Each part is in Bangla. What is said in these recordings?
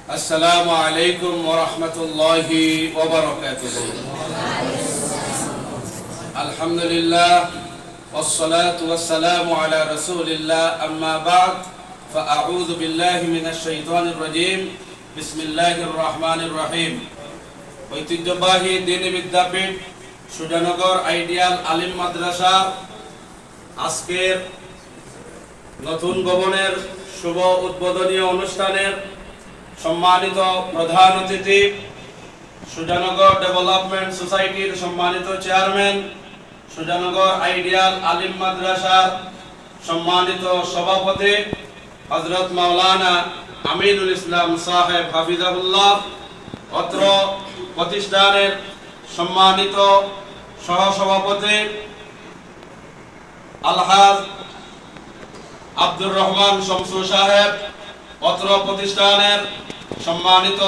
আসসালামু আলাইকুম ওয়া রাহমাতুল্লাহি ওয়া বারাকাতুহু। আলহামদুলিল্লাহ ওয়াস সালাতু ওয়াস সালামু আলা রাসূলিল্লাহ, আম্মা বা'দ, ফাআউযু বিল্লাহি মিনাশ শাইতানির রাজীম। বিসমিল্লাহির রহমানির রহিম। ঐতিহ্যবাহী দ্বীনি বিদ্যাপীঠ সুজানগর আইডিয়াল আলিম মাদ্রাসা আজকের নতুন ভবনের শুভ উদ্বোধনী অনুষ্ঠানের সম্মানিত প্রধান অতিথি, সুজানগর ডেভেলপমেন্ট সোসাইটির সম্মানিত চেয়ারম্যান, সুজানগর আইডিয়াল আলিম মাদ্রাসার সম্মানিত সভাপতি হযরত মাওলানা আমিনুল ইসলাম সাহেব হাফিজাহুল্লাহ, অত্র প্রতিষ্ঠানের সম্মানিত সহসভাপতি আলহাজ আব্দুর রহমান শমসু সাহেব, অত্র প্রতিষ্ঠানের সম্মানিত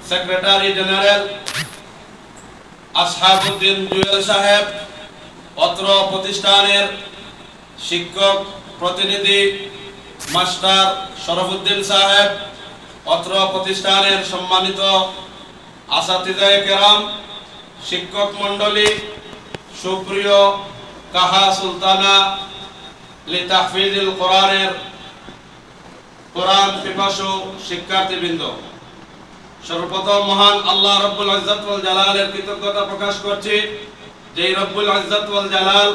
সেক্রেটারি জেনারেল আসহাবউদ্দিন জুয়েল সাহেব, অত্র প্রতিষ্ঠানের শিক্ষক প্রতিনিধি মাস্টার শরফুদ্দিন সাহেব, অত্র প্রতিষ্ঠানের সম্মানিত আসাতিজায়ে কেরাম, শিক্ষক মণ্ডলী, সুপ্রিয় কাহা সুলতানা লিতাহফিজুল কোরআনের কোরআন পিপাসু শিক্ষার্থীবৃন্দ, সর্বপ্রথম মহান আল্লাহ রব্বুল ইজ্জত ওয়াল জালালের কৃতজ্ঞতা প্রকাশ করছি, যে রব্বুল ইজ্জত ওয়াল জালাল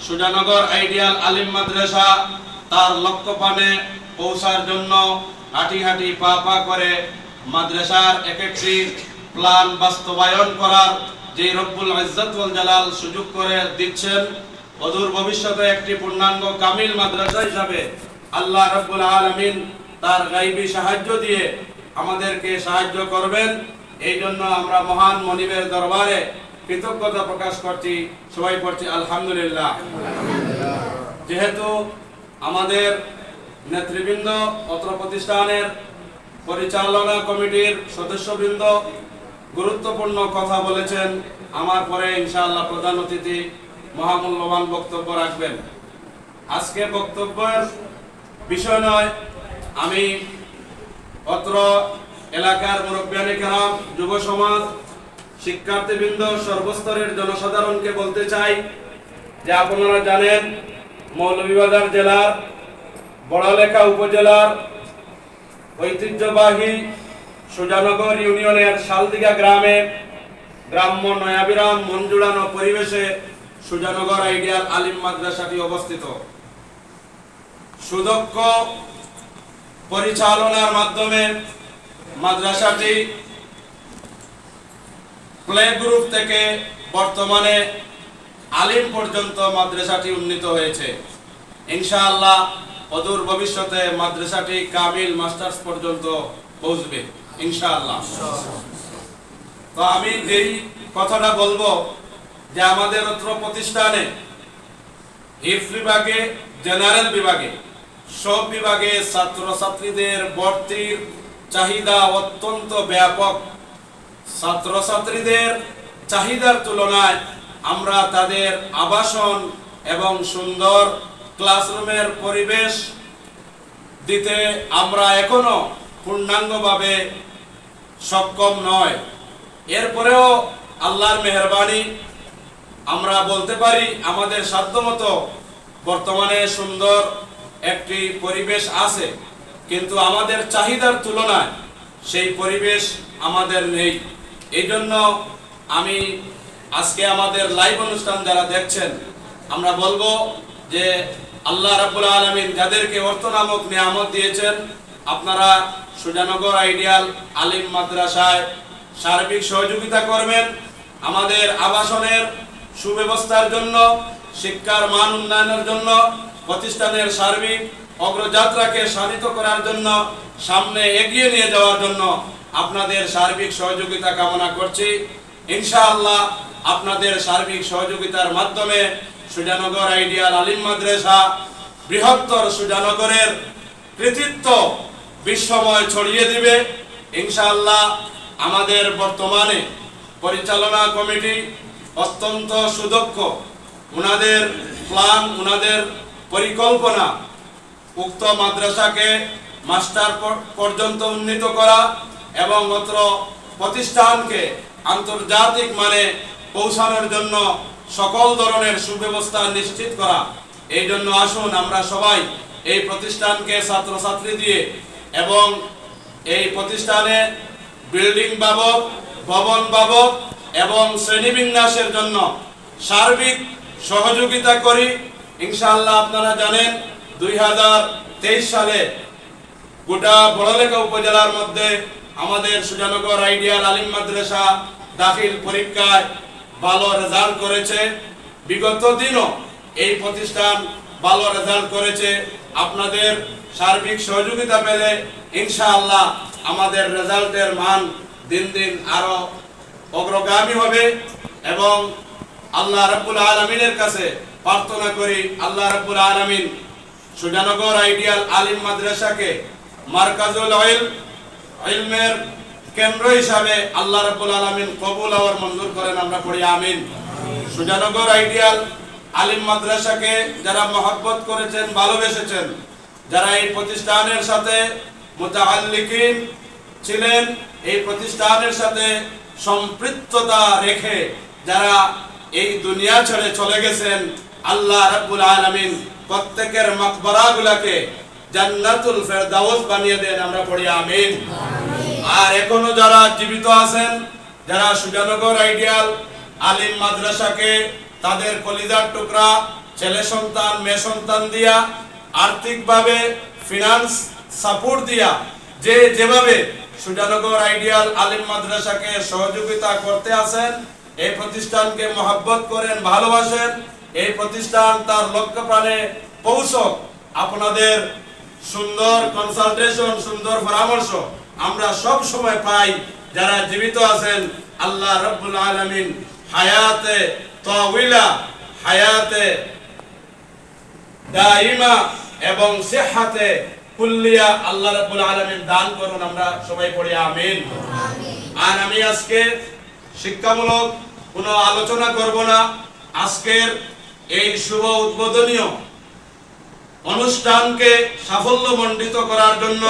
সুজানগর আইডিয়াল আলিম মাদ্রাসা তার লক্ষ্যপানে পৌঁছার জন্য হাঁটি হাঁটি পা পা করে মাদ্রাসার এক একটি প্ল্যান বাস্তবায়ন করার যে রব্বুল ইজ্জত ওয়াল জালাল সুযোগ করে দিচ্ছেন, অদূর ভবিষ্যতে একটি পূর্ণাঙ্গ কামিল মাদ্রাসা হিসাবে আল্লাহ রাব্বুল আলামিন তার গায়বী সাহায্য দিয়ে আমাদেরকে সাহায্য করবেন। এই জন্য আমরা মহান মনিবের দরবারে কৃতজ্ঞতা প্রকাশ করছি, সবাই পড়ছি আলহামদুলিল্লাহ। যেহেতু আমাদের নেতৃবৃন্দ, অত্র প্রতিষ্ঠানের পরিচালনা কমিটির সদস্যবৃন্দ গুরুত্বপূর্ণ কথা বলেছেন, আমার পরে ইনশাআল্লাহ প্রধান অতিথি মহামূল্যবান বক্তব্য রাখবেন। আজকে বক্তব্যের বিষয় নয়, আমি অত্র এলাকার মুরব্বিয়ানে কেরাম, যুব সমাজ, শিক্ষার্থীবৃন্দ, সর্বস্তরের জনসাধারণকে বলতে চাই যে আপনারা জানেন মৌলভীবাজার জেলার বড়লেখা উপজেলার ঐতিহ্যবাহী সুজানগর ইউনিয়নের শালদিঘা গ্রামে গ্রাম্য নয়াবিরাম মন জুড়ানো পরিবেশে সুজানগর আইডিয়াল আলিম মাদ্রাসাটি অবস্থিত। সুদক্ষ পরিচালনার মাধ্যমে মাদ্রাসাটি প্লে গ্রুপ থেকে বর্তমানে আলিম পর্যন্ত মাদ্রাসাটি উন্নীত হয়েছে। ইনশাআল্লাহ অদূর ভবিষ্যতে মাদ্রাসাটি কামিল মাস্টার্স পর্যন্ত পৌঁছবে ইনশাআল্লাহ। তো আমি যেই কথাটা বলবো যে আমাদের অত্র প্রতিষ্ঠানে হিফজ বিভাগে, জেনারেল বিভাগে, সব বিভাগে ছাত্রছাত্রীদের ভর্তির চাহিদা অত্যন্ত ব্যাপক। ছাত্রছাত্রীদের চাহিদার তুলনায় আমরা তাদের আবাসন এবং সুন্দর ক্লাসরুমের পরিবেশ দিতে আমরা এখনো পূর্ণাঙ্গভাবে সক্ষম নয়। এরপরেও আল্লাহর মেহেরবানি আমরা বলতে পারি আমাদের সাধ্যমতো বর্তমানে সুন্দর একটি পরিবেশ আছে, কিন্তু আমাদের চাহিদার তুলনায় সেই পরিবেশ আমাদের নেই। এই জন্য আমি আজকে আমাদের লাইভ অনুষ্ঠান যারা দেখছেন, আমরা বলবো যে আল্লাহ রাব্বুল আলামিন যাদেরকে অর্থ নামক নিয়ামত দিয়েছেন, আপনারা সুজানগর আইডিয়াল আলিম মাদ্রাসায় সার্বিক সহযোগিতা করবেন। আমাদের আবাসনের সুব্যবস্থার জন্য, শিক্ষার মান উন্নয়নের জন্য, প্রতিষ্ঠানের সার্বিক অগ্রযাত্রাকে শানিত করার জন্য, সামনে এগিয়ে নিয়ে যাওয়ার জন্য আপনাদের সার্বিক সহযোগিতা কামনা করছি। ইনশাআল্লাহ আপনাদের সার্বিক সহযোগিতার মাধ্যমে সুজানগর আইডিয়াল আলিম মাদ্রাসা বৃহত্তর সুজানগরের কৃতিত্ব বিশ্বময় ছড়িয়ে দিবে ইনশাআল্লাহ। আমাদের বর্তমানে পরিচালনা কমিটি অত্যন্ত সুদক্ষ, উনাদের প্ল্যান, উনাদের পরিকল্পনা উক্ত মাদ্রাসাকে মাস্টার পর্যন্ত উন্নীত করা এবং অত্র প্রতিষ্ঠানকে আন্তর্জাতিক মানে পৌঁছানোর জন্য সকল ধরনের সুব্যবস্থা নিশ্চিত করা। এই জন্য আসুন আমরা সবাই এই প্রতিষ্ঠানকে ছাত্রছাত্রী দিয়ে এবং এই প্রতিষ্ঠানে বিল্ডিং বাবদ, ভবন বাবদ এবং শ্রেণীবিন্যাসের জন্য সার্বিক সহযোগিতা করি। ইনশাআল্লাহ আপনারা জানেন 2023 সালে গোটা বড়লেখা উপজেলার মধ্যে আমাদের সুজানগর আইডিয়াল আলিম মাদ্রাসা দাখিল পরীক্ষায় ভালো রেজাল্ট করেছে। বিগত দিনও এই প্রতিষ্ঠান ভালো রেজাল্ট করেছে। আপনাদের সার্বিক সহযোগিতা পেলে ইনশাআল্লাহ আমাদের রেজাল্টের মান দিন দিন আরো অগ্রগামী হবে এবং আল্লাহ রাব্বুল আলামিনের কাছে প্রার্থনা করি আল্লাহ রাব্বুল আলামিন সুজানগর আইডিয়াল আলিম মাদ্রাসাকে মারকাজুল ইলমের কেন্দ্র হিসাবে আল্লাহ রাব্বুল আলামিন কবুল আর মঞ্জুর করেন। আমরা পড়ি আমিন। সুজানগর আইডিয়াল আলিম মাদ্রাসাকে যারা মহব্বত করেছেন, ভালোবেসেছেন, যারা এই প্রতিষ্ঠানের সাথে মুতাআল্লিকিন ছিলেন, এই প্রতিষ্ঠানের সাথে সম্পৃক্ততা রেখে যারা এই দুনিয়া ছেড়ে চলে গেছেন, আল্লাহ রাব্বুল আলামিন প্রত্যেকের মাকবারাগুলোকে জান্নাতুল ফেরদাউস বানিয়ে দেন। আমরা পড়ি আমিন। আর এখনো যারা জীবিত আছেন, যারা সুজানগর আইডিয়াল আলিম মাদ্রাসাকে তাদের কলিজার টুকরা ছেলে সন্তান, মেয়ে সন্তান দিয়া, আর্থিকভাবে ফিনান্স সাপোর্ট দিয়া যে যেভাবে সুজানগর আইডিয়াল আলিম মাদ্রাসাকে সহযোগিতা করতে আছেন, এই প্রতিষ্ঠানকে মহব্বত করেন, ভালোবাসেন, এই প্রতিষ্ঠান তার লক্ষ্য প্রাণে পৌঁছক। আপনাদের সুন্দর কনসালটেশন, সুন্দর পরামর্শ আমরা সব সময় পাই। যারা জীবিত আছেন আল্লাহ রাব্বুল আলামিন হায়াতে তাওয়িলা, হায়াতে দাইমা এবং সিহহাতে কুল্লিয়া আল্লাহ রাব্বুল আলামিন দান করুন। আমরা সবাই পড়ি আমিন। আর আমি আজকে শিক্ষামূলক কোনো আলোচনা করব না। আজকের এই শুভ উদ্বোধনীয় অনুষ্ঠানকে সাফল্যমণ্ডিত করার জন্য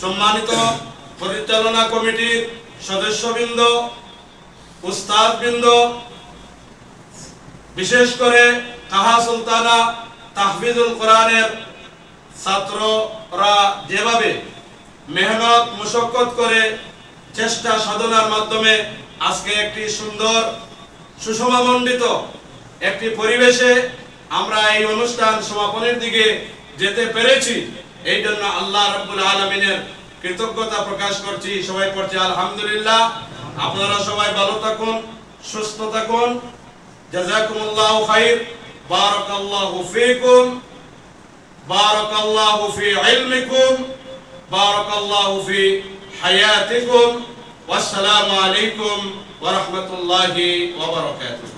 সম্মানিত পরিচালনা কমিটির সদস্যবৃন্দ, উস্তাদবৃন্দ, বিশেষ করে কাহা সুলতানা তাহফিজুল কোরআনের ছাত্ররা যেভাবে মেহনত মুশাক্কত করে চেষ্টা সাধনার মাধ্যমে আজকে একটি সুন্দর সুষমামণ্ডিত একটি পরিবেশে আমরা এই অনুষ্ঠান সমাপনের দিকে যেতে পেরেছি, এই জন্য আল্লাহ রাব্বুল আলামিনের কৃতজ্ঞতা প্রকাশ করছি। সবাই পড়ছি আলহামদুলিল্লাহ। আপনারা সবাই ভালো থাকুন, সুস্থ থাকুন। জাযাকুমুল্লাহু খাইর। বারাকাল্লাহু ফীকুম, বারাকাল্লাহু ফী ইলমিকুম, বারাকাল্লাহু ফী হায়াতিকুম। ওয়াসসালামু আলাইকুম ওয়া রাহমাতুল্লাহি ওয়া বারাকাতুহু।